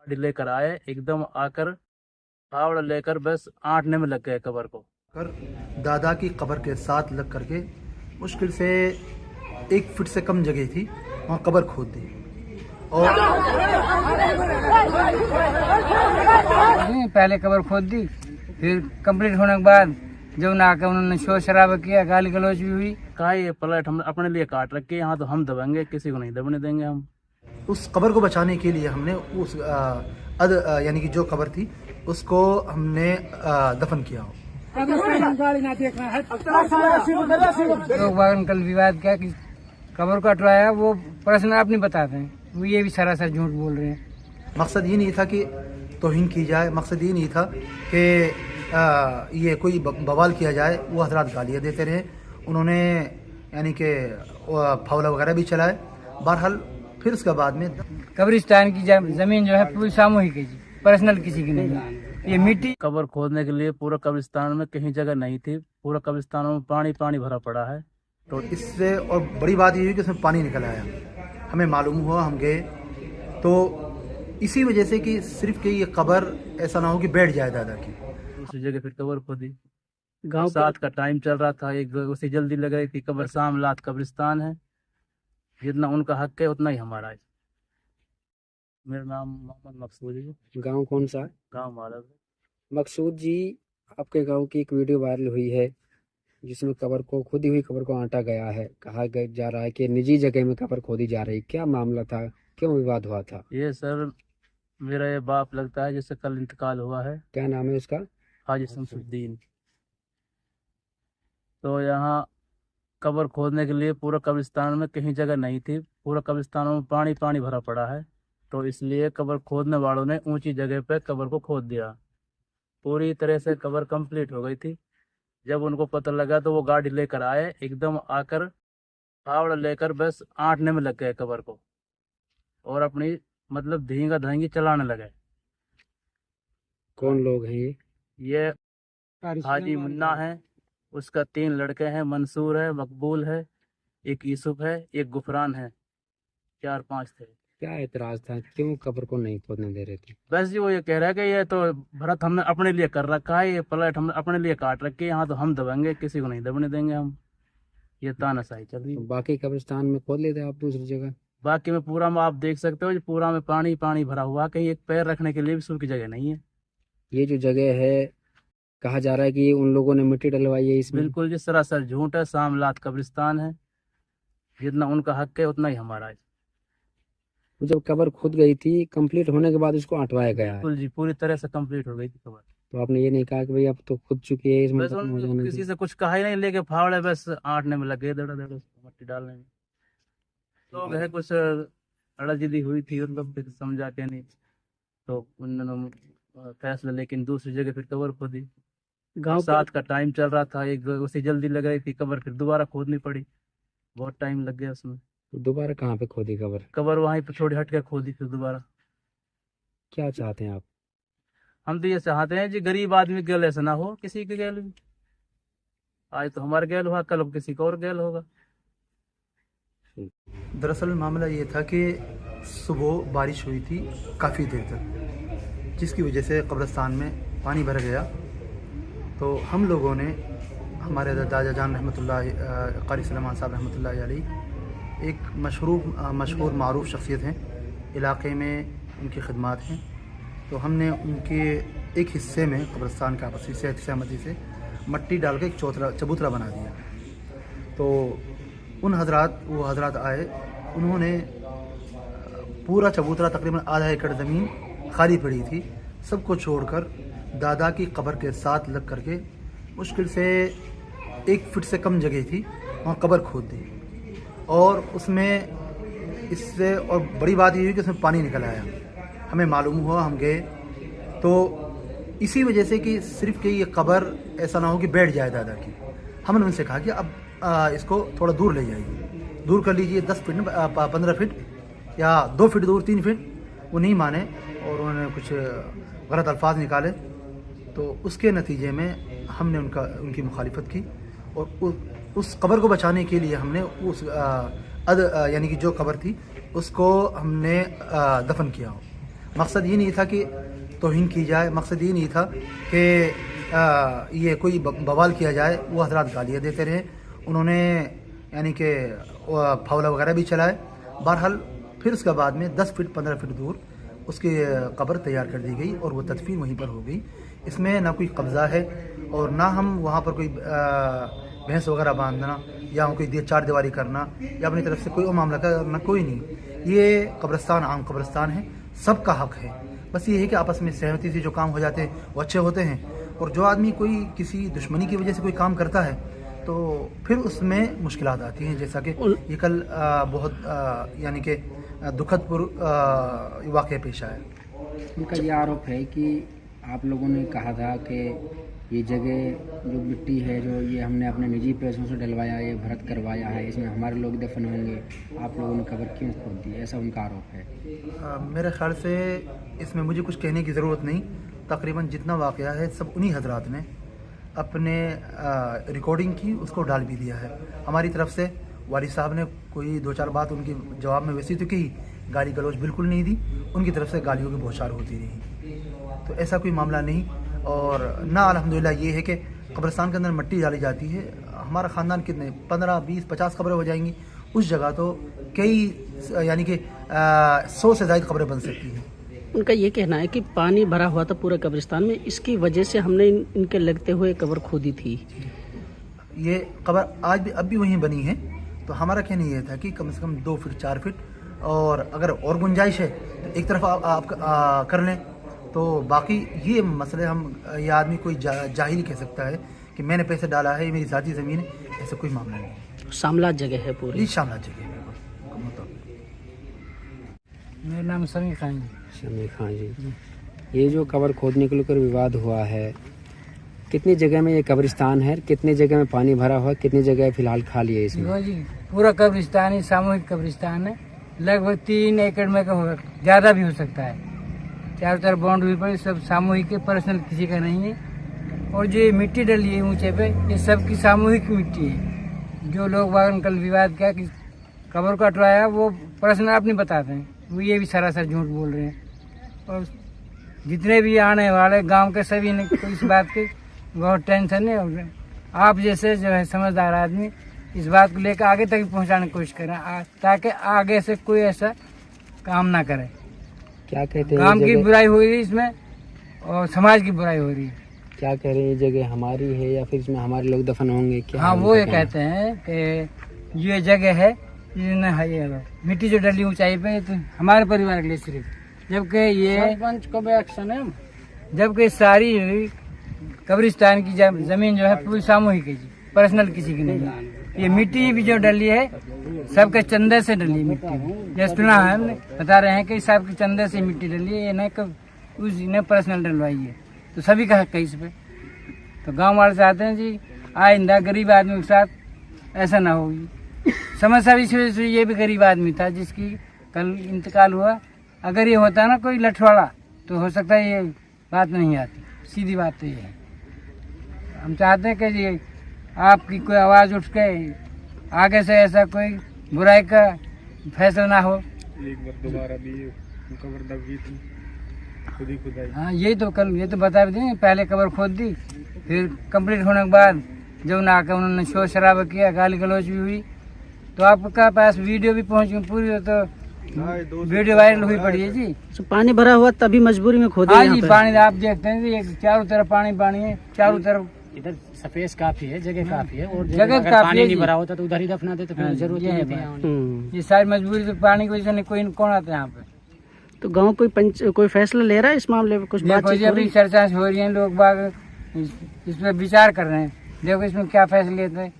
गाड़ी लेकर आए, एकदम आकर फावड़ा लेकर बस आटने में लग गए कबर को। कर दादा की कब्र के साथ लग करके मुश्किल से 1 फीट से कम जगह थी, वहाँ कब्र खोद दी। और पहले कब्र खोद दी, फिर कंप्लीट होने के बाद जब ना आकर उन्होंने शोर शराबा किया, गाली गलौज भी हुई। कहा ये प्लाट हम अपने लिए काट रखे, यहाँ तो हम दबेंगे, किसी को नहीं दबने देंगे हम। उस कब्र को बचाने के लिए हमने उस यानी कि जो कब्र थी उसको हमने दफन किया। लोग बागन कल विवाद किया कि कब्र को हटवाया, वो पर्सनल आप नहीं बताते हैं, वो ये भी सरासर झूठ बोल रहे हैं। मकसद ये नहीं था कि तौहीन की जाए, मकसद ये नहीं था कि ये कोई बवाल किया जाए। वो हजरात गालियाँ देते रहे, उन्होंने यानी कि फावला वगैरह भी चलाए। बहरहाल फिर उसके बाद में कब्रिस्तान की जमीन जो है पूरी सामूहिक है जी, पर्सनल किसी की नहीं है। ये मिट्टी कब्र खोदने के लिए पूरा कब्रिस्तान में कहीं जगह नहीं थी, पूरा कब्रिस्तान में पानी पानी भरा पड़ा है। तो इससे और बड़ी बात ये हुई कि उसमें पानी निकल आया, हमें मालूम हुआ, हम गए तो इसी वजह से कि सिर्फ कि ये कब्र ऐसा ना हो कि बैठ जाए दादा की। दूसरी जगह फिर कब्र खोदी। गांव साथ का टाइम चल रहा था, एक उसे जल्दी लग रही थी, कब्र सामलात कब्रिस्तान है, जितना उनका हक है उतना ही हमारा है। मेरा नाम मोहम्मद मकसूद है। गांव कौन सा? गांव मालव। मकसूद जी, आपके गांव की एक वीडियो वायरल हुई है जिसमें कब्र को खुदी हुई कब्र को आंटा गया है। कहा जा रहा है कि निजी जगह में कब्र खोदी जा रही, क्या मामला था, क्यों विवाद हुआ था? ये सर मेरा ये बाप लगता है जिससे कल इंतकाल हुआ है। क्या नाम है उसका? हाजी शमसुद्दीन। तो यहाँ कब्र खोदने के लिए पूरा कब्रिस्तान में कहीं जगह नहीं थी, पूरा कब्रिस्तान में पानी पानी भरा पड़ा है, तो इसलिए कब्र खोदने वालों ने ऊंची जगह पे कब्र को खोद दिया। पूरी तरह से कब्र कंप्लीट हो गई थी। जब उनको पता लगा तो वो गाड़ी लेकर आए, एकदम आकर फावड़ा लेकर बस आटने में लग गए कब्र को, और अपनी मतलब धींगा धांगी चलाने लगे। कौन लोग हैं ये? ये हाजी मुन्ना है, उसका 3 लड़के हैं, मंसूर है, मकबूल है, एक यूसुफ है, एक गुफरान है, 4-5 थे। क्या एतराज था, क्यों कब्र को नहीं खोदने दे रहे थे? बस जी वो ये कह रहा है कि ये तो भरत हमने अपने लिए कर रखा है, ये प्लाट हमने अपने लिए काट रखे, यहाँ तो हम दबेंगे, किसी को नहीं दबने देंगे हम। ये तानाशाही चल रही है। बाकी कब्रिस्तान में खोद लेते आप दूसरी जगह? बाकी में पूरा में आप देख सकते हो जी, पूरा में पानी पानी भरा हुआ, कहीं एक पैर रखने के लिए भी सूखी जगह नहीं है। ये जो जगह है, कहा जा रहा है कि उन लोगों ने मिट्टी डलवाई है इसमें। बिल्कुल जी, सरासर झूठ है। सामलात कब्रिस्तान है, जितना उनका हक है उतना ही हमारा है। जब कब्र खुद गई थी, कंप्लीट होने के बाद उसको हटवाया गया है, बिल्कुल जी, पूरी तरह से कंप्लीट हो गई थी कब्र। तो आपने ये नहीं कहा कि भाई अब तो खुद चुकी है, इसमें बस खत्म हो उन जाने किसी दो? से कुछ कहा ही नहीं, लेके फावड़े बस आटने में लगे, दड़ा दड़ा मट्टी डालने में। लोग है कुछ अड़जिदी हुई थी, उनको फिर समझा के नहीं, तो उन्होंने फैसला, लेकिन दूसरी जगह फिर कब्र खोदी। गांव साथ का टाइम चल रहा था, एक उसे जल्दी लग रही थी, कब्र फिर दोबारा खोदनी पड़ी, बहुत टाइम लग गया उसमें। तो दोबारा कहाँ पे खोदी कब्र? कब्र वहीं पर थोड़ी हट के खोदी फिर दोबारा। क्या चाहते हैं आप? हम तो ये चाहते हैं जी, गरीब आदमी गैल ऐसा ना हो किसी के गैल भी। आज तो हमारे गैल हुआ, कल किसी को और गैल होगा। दरअसल मामला ये था कि सुबह बारिश हुई थी काफ़ी देर तक, जिसकी वजह से कब्रिस्तान में पानी भर गया। तो हम लोगों ने, हमारे दादा जान रहमतुल्लाह क़ारी सलेमान साहब रहमतुल्लाह अलैह एक मशहूर मारूफ शख्सियत हैं इलाक़े में, उनकी खिदमात हैं, तो हमने उनके एक हिस्से में कब्रिस्तान का आपसी सहमति से मट्टी डाल के एक चबूतरा बना दिया। तो वो हजरात आए, उन्होंने पूरा चबूतरा, तकरीबन आधा एकड़ ज़मीन खाली पड़ी थी, सबको छोड़कर दादा की कब्र के साथ लग करके मुश्किल से 1 फीट से कम जगह थी, वहाँ कब्र खोद दी। और उसमें इससे और बड़ी बात ये हुई कि उसमें पानी निकल आया, हमें मालूम हुआ, हम गए तो इसी वजह से कि सिर्फ कि ये कब्र ऐसा ना हो कि बैठ जाए दादा की। हमने उनसे कहा कि अब इसको थोड़ा दूर ले जाइए, दूर कर लीजिए, 10 फीट 15 फीट या 2 फीट दूर, 3 फीट। वो नहीं माने और उन्होंने कुछ गलत अल्फाज निकाले, तो उसके नतीजे में हमने उनकी मुखालिफत की, और उस कब्र को बचाने के लिए हमने यानी कि जो कब्र थी उसको हमने दफन किया। मकसद ये नहीं था कि तौहीन की जाए, मकसद ये नहीं था कि ये कोई बवाल किया जाए। वो हजरात गालियाँ देते रहे, उन्होंने यानी कि फावला वगैरह भी चलाए। बहरहाल फिर उसके बाद में 10 फीट 15 फीट दूर उसकी कब्र तैयार कर दी गई और वो तदफीन वहीं पर हो गई। इसमें ना कोई कब्ज़ा है और ना हम वहाँ पर कोई भैंस वगैरह बांधना या कोई 4 दीवारी करना या अपनी तरफ से कोई मामला करना, कोई नहीं। ये कब्रिस्तान आम कब्रिस्तान है, सबका हक है। बस ये है कि आपस में सहमति से जो काम हो जाते हैं वो अच्छे होते हैं। और जो आदमी कोई किसी दुश्मनी की वजह से कोई काम करता है तो फिर उसमें मुश्किलात आती हैं, जैसा कि ये कल बहुत यानी कि दुखद वाक़या पेश आया। उनका ये आरोप है कि आप लोगों ने कहा था कि ये जगह जो मिट्टी है जो ये हमने अपने निजी पैसों से डलवाया, ये भरत करवाया है, इसमें हमारे लोग दफन होंगे, आप लोगों ने कब्र क्यों खोद दी, ऐसा उनका आरोप है। मेरे ख्याल से इसमें मुझे कुछ कहने की ज़रूरत नहीं। तकरीबन जितना वाक़या है सब उन्हीं हजरात ने अपने रिकॉर्डिंग की, उसको डाल भी दिया है। हमारी तरफ से वालिद साहब ने कोई 2-4 बात उनके जवाब में वैसी तो की, गाली गलौज बिल्कुल नहीं दी, उनकी तरफ से गालियों की बौछार होती रही। तो ऐसा कोई मामला नहीं। और ना अल्हम्दुलिल्लाह ये है कि कब्रिस्तान के अंदर मिट्टी डाली जाती है। हमारा ख़ानदान कितने 15, 20, 50 कब्रें हो जाएंगी, उस जगह तो कई यानी कि 100 से ज़ायद कब्रें बन सकती हैं। उनका ये कहना है कि पानी भरा हुआ था पूरे कब्रिस्तान में, इसकी वजह से हमने इनके लगते हुए कब्र खोदी थी। ये कब्र आज भी अब भी वहीं बनी है। तो हमारा कहना ये था कि कम से कम 2 फीट 4 फीट, और अगर और गुंजाइश है तो एक तरफ आप कर लें। तो बाकी ये मसले हम ये आदमी कोई जाहिल कह सकता है कि मैंने पैसे डाला है, ये मेरी ज़ाती ज़मीन है, ऐसा कोई मामला नहीं। शामलात जगह है पूरी। जी शामलात जगह है। मेरा नाम समी खान जी। शमी खान जी, ये जो कब्र खोदने को लेकर विवाद हुआ है, कितनी जगह में ये कब्रिस्तान है, कितनी जगह में पानी भरा हुआ है, कितनी जगह फिलहाल खाली है इसमें? देखो जी, पूरा कब्रिस्तान ही सामूहिक कब्रिस्तान है, लगभग 3 एकड़ में का होगा, ज़्यादा भी हो सकता है। चारों तरफ बाउंड्री पर सब सामूहिक है, पर्सनल किसी का नहीं है। और जो ये मिट्टी डली है ऊंचे पे, ये सबकी सामूहिक मिट्टी है। जो लोग बागन कल विवाद किया कि कब्र को हटवाया, वो पर्सनल आप नहीं बताते हैं, वो ये भी सरासर झूठ बोल रहे हैं। और जितने भी आने वाले गांव के सभी ने इस बात की बहुत टेंशन है। और आप जैसे जो है समझदार आदमी इस बात को लेकर आगे तक पहुंचाने की कोशिश करें, ताकि आगे से कोई ऐसा काम ना करे। क्या कहते हैं, काम की बुराई हो रही है इसमें और समाज की बुराई हो रही है। क्या कह रहे हैं, ये जगह हमारी है या फिर इसमें हमारे लोग दफन होंगे? क्या हाँ, वो ये कहते हैं कि ये जगह है, ये मिट्टी जो डली ऊंचाई पे, तो हमारे परिवार के लिए सिर्फ, जबकि ये सरपंच को भी एक्शन है। जबकि सारी कब्रिस्तान की जमीन जो है पूरी सामूहिक है जी, पर्सनल किसी की नहीं है। ये मिट्टी भी जो डली है सबके चंदे से डली है मिट्टी। जैसे सुना है हमने, बता रहे हैं कि सबके चंदे से मिट्टी डली है, ये नहीं उसने पर्सनल डलवाई है। तो सभी का हक है इस पे। तो गांव वाले चाहते हैं जी आइंदा गरीब आदमी के साथ ऐसा ना हो। समस्या इस वजह से, ये भी गरीब आदमी था जिसकी कल इंतकाल हुआ। अगर ये होता ना कोई लठवाड़ा तो हो सकता है ये बात नहीं आती। सीधी बात तो ये है। हम चाहते हैं कि ये आपकी कोई आवाज़ उठ के आगे से ऐसा कोई बुराई का फैसला ना हो। एक बार दोबारा भी कब्र दब गई थी, खुद ही खुदाई। हाँ, यही तो कल ये तो बता भी दें, पहले कब्र खोद दी, फिर कंप्लीट होने के बाद जब ना आकर उन्होंने शोर शराबा किया, गाली गलौज भी हुई। तो आपके पास वीडियो भी पहुंच गई पूरी, तो वीडियो वायरल हुई पड़ी है जी। तो पानी भरा हुआ तभी मजबूरी में खोदा। हाँ जी, पानी आप देखते हैं जी, चारों तरफ पानी है, चारों तरफ। इधर स्पेस काफी है, जगह काफी है, और जगह अगर काफी पानी है नहीं जी। भरा होता तो उधर ही दफना देते, फिर जरूरत ये नहीं है थी बात। आने। ये सारी मजबूरी तो पानी की वजह से नहीं, कोई कौन आता है यहाँ पे। तो गांव कोई फैसला ले रहा है इस मामले में? कुछ देखो बातचीत जी, हो अभी रही? चर्चा हो रही है, लोग बाग इस पर विचार कर रहे हैं। देखो इसमें क्या फैसले लेते हैं।